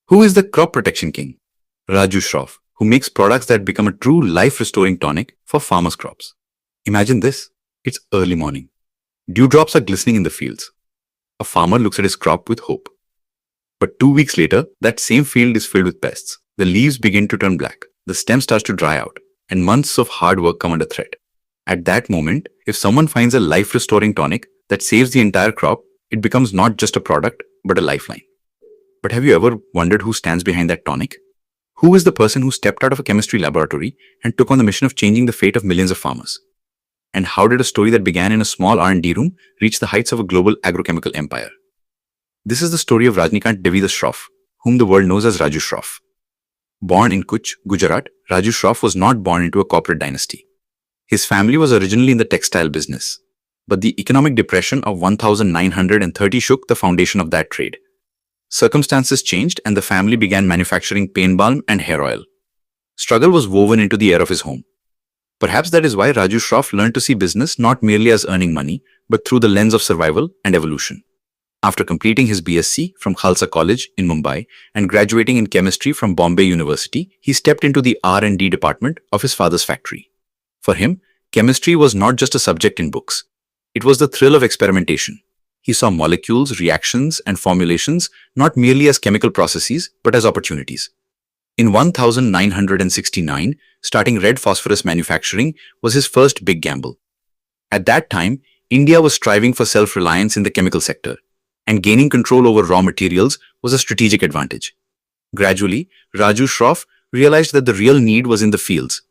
Who is the crop protection king? Rajju Shroff, who makes products that become a true life-restoring tonic for farmers' crops. Imagine this. It's early morning. Dewdrops are glistening in the fields. A farmer looks at his crop with hope. But 2 weeks later, that same field is filled with pests. The leaves begin to turn black, the stem starts to dry out, and months of hard work come under threat. At that moment, if someone finds a life-restoring tonic that saves the entire crop, it becomes not just a product, but a lifeline. But have you ever wondered who stands behind that tonic? Who is the person who stepped out of a chemistry laboratory and took on the mission of changing the fate of millions of farmers? And how did a story that began in a small R&D room reach the heights of a global agrochemical empire? This is the story of Rajnikant Devi the Shroff, whom the world knows as Rajju Shroff. Born in Ǩuch, Gujarat, Rajju Shroff was not born into a corporate dynasty. His family was originally in the textile business, but the economic depression of 1930 shook the foundation of that trade. Circumstances changed and the family began manufacturing pain balm and hair oil. Struggle was woven into the air of his home. Perhaps that is why Rajju Shroff learned to see business not merely as earning money, but through the lens of survival and evolution. After completing his BSc from Khalsa College in Mumbai and graduating in chemistry from Bombay University, he stepped into the R&D department of his father's factory. For him, chemistry was not just a subject in books. It was the thrill of experimentation. He saw molecules, reactions, and formulations not merely as chemical processes, but as opportunities. In 1969, starting red phosphorus manufacturing was his first big gamble. At that time, India was striving for self-reliance in the chemical sector, and gaining control over raw materials was a strategic advantage. Gradually, Rajju Shroff realized that the real need was in the fields.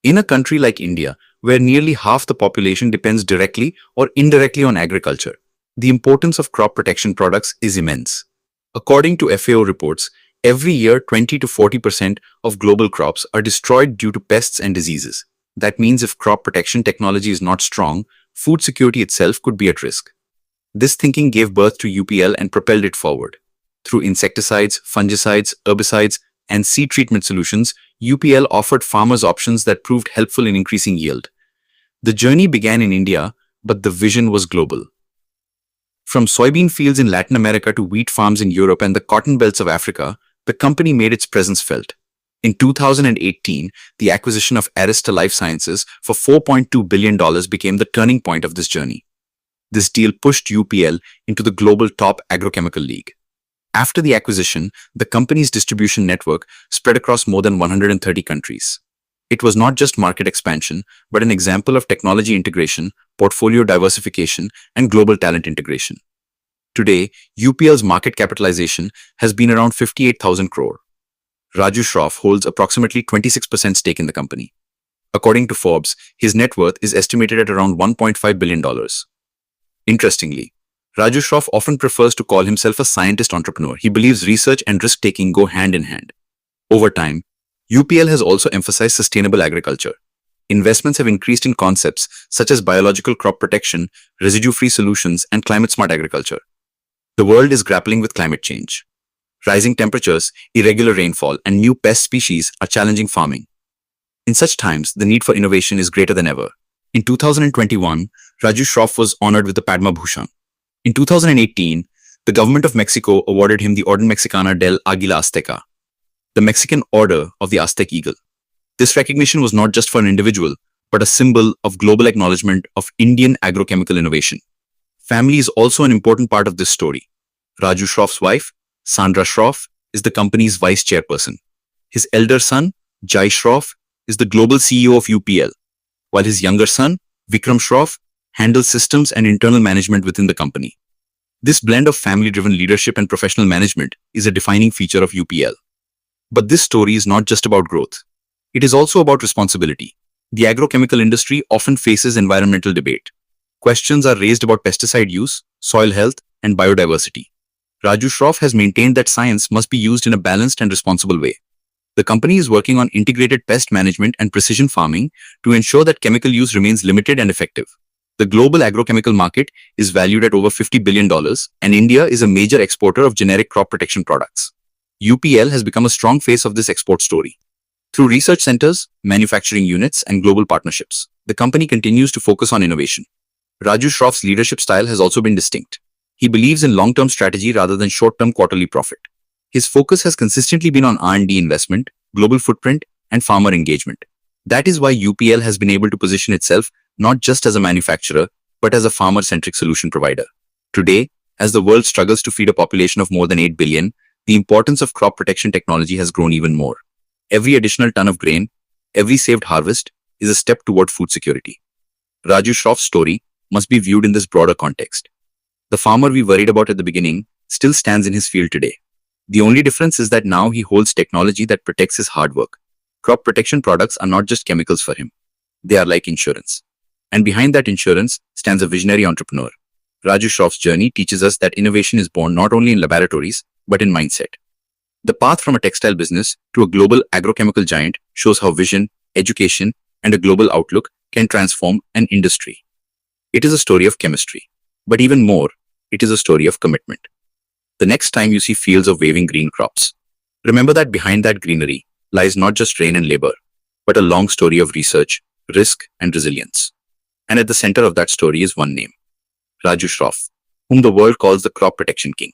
In a country like India, where nearly half the population depends directly or indirectly on agriculture, the importance of crop protection products is immense. According to FAO reports, every year 20 to 40% of global crops are destroyed due to pests and diseases. That means if crop protection technology is not strong, food security itself could be at risk. This thinking gave birth to UPL and propelled it forward. Through insecticides, fungicides, herbicides, and seed treatment solutions, UPL offered farmers options that proved helpful in increasing yield. The journey began in India, but the vision was global. From soybean fields in Latin America to wheat farms in Europe and the cotton belts of Africa, the company made its presence felt. In 2018, the acquisition of Arysta LifeSciences for $4.2 billion became the turning point of this journey. This deal pushed UPL into the global top agrochemical league. After the acquisition, the company's distribution network spread across more than 130 countries. It was not just market expansion, but an example of technology integration, portfolio diversification, and global talent integration. Today, UPL's market capitalization has been around 58,000 crore. Rajju Shroff holds approximately 26% stake in the company. According to Forbes, his net worth is estimated at around $1.5 billion. Interestingly, Rajju Shroff often prefers to call himself a scientist entrepreneur. He believes research and risk-taking go hand in hand. Over time, UPL has also emphasized sustainable agriculture. Investments have increased in concepts such as biological crop protection, residue-free solutions, and climate-smart agriculture. The world is grappling with climate change. Rising temperatures, irregular rainfall, and new pest species are challenging farming. In such times, the need for innovation is greater than ever. In 2021, Rajju Shroff was honored with the Padma Bhushan. In 2018, the government of Mexico awarded him the Orden Mexicana del Águila Azteca, the Mexican Order of the Aztec Eagle. This recognition was not just for an individual, but a symbol of global acknowledgement of Indian agrochemical innovation. Family is also an important part of this story. Rajju Shroff's wife, Sandra Shroff, is the company's vice chairperson. His elder son, Jai Shroff, is the global CEO of UPL, while his younger son, Vikram Shroff, handles systems and internal management within the company. This blend of family-driven leadership and professional management is a defining feature of UPL. But this story is not just about growth. It is also about responsibility. The agrochemical industry often faces environmental debate. Questions are raised about pesticide use, soil health, and biodiversity. Rajju Shroff has maintained that science must be used in a balanced and responsible way. The company is working on integrated pest management and precision farming to ensure that chemical use remains limited and effective. The global agrochemical market is valued at over $50 billion, and India is a major exporter of generic crop protection products. UPL has become a strong face of this export story. Through research centers, manufacturing units, and global partnerships, the company continues to focus on innovation. Rajju Shroff's leadership style has also been distinct. He believes in long-term strategy rather than short-term quarterly profit. His focus has consistently been on R&D investment, global footprint, and farmer engagement. That is why UPL has been able to position itself not just as a manufacturer, but as a farmer-centric solution provider. Today, as the world struggles to feed a population of more than 8 billion, the importance of crop protection technology has grown even more. Every additional ton of grain, every saved harvest, is a step toward food security. Rajju Shroff's story must be viewed in this broader context. The farmer we worried about at the beginning still stands in his field today. The only difference is that now he holds technology that protects his hard work. Crop protection products are not just chemicals for him. They are like insurance. And behind that insurance stands a visionary entrepreneur. Rajju Shroff's journey teaches us that innovation is born not only in laboratories, but in mindset. The path from a textile business to a global agrochemical giant shows how vision, education, and a global outlook can transform an industry. It is a story of chemistry. But even more, it is a story of commitment. The next time you see fields of waving green crops, remember that behind that greenery lies not just rain and labor, but a long story of research, risk, and resilience. And at the center of that story is one name, Rajju Shroff, whom the world calls the crop protection king,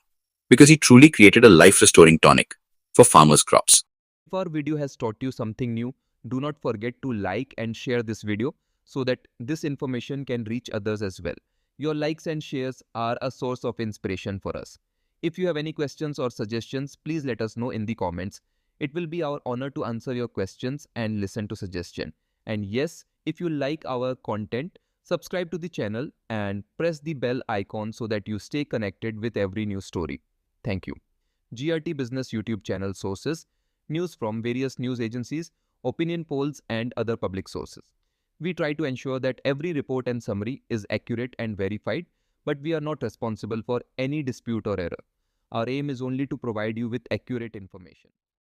because he truly created a life-restoring tonic for farmers' crops. If our video has taught you something new, do not forget to like and share this video so that this information can reach others as well. Your likes and shares are a source of inspiration for us. If you have any questions or suggestions, please let us know in the comments. It will be our honor to answer your questions and listen to suggestions. And yes, if you like our content, subscribe to the channel and press the bell icon so that you stay connected with every new story. Thank you. GRT Business YouTube channel sources, news from various news agencies, opinion polls and other public sources. We try to ensure that every report and summary is accurate and verified, but we are not responsible for any dispute or error. Our aim is only to provide you with accurate information.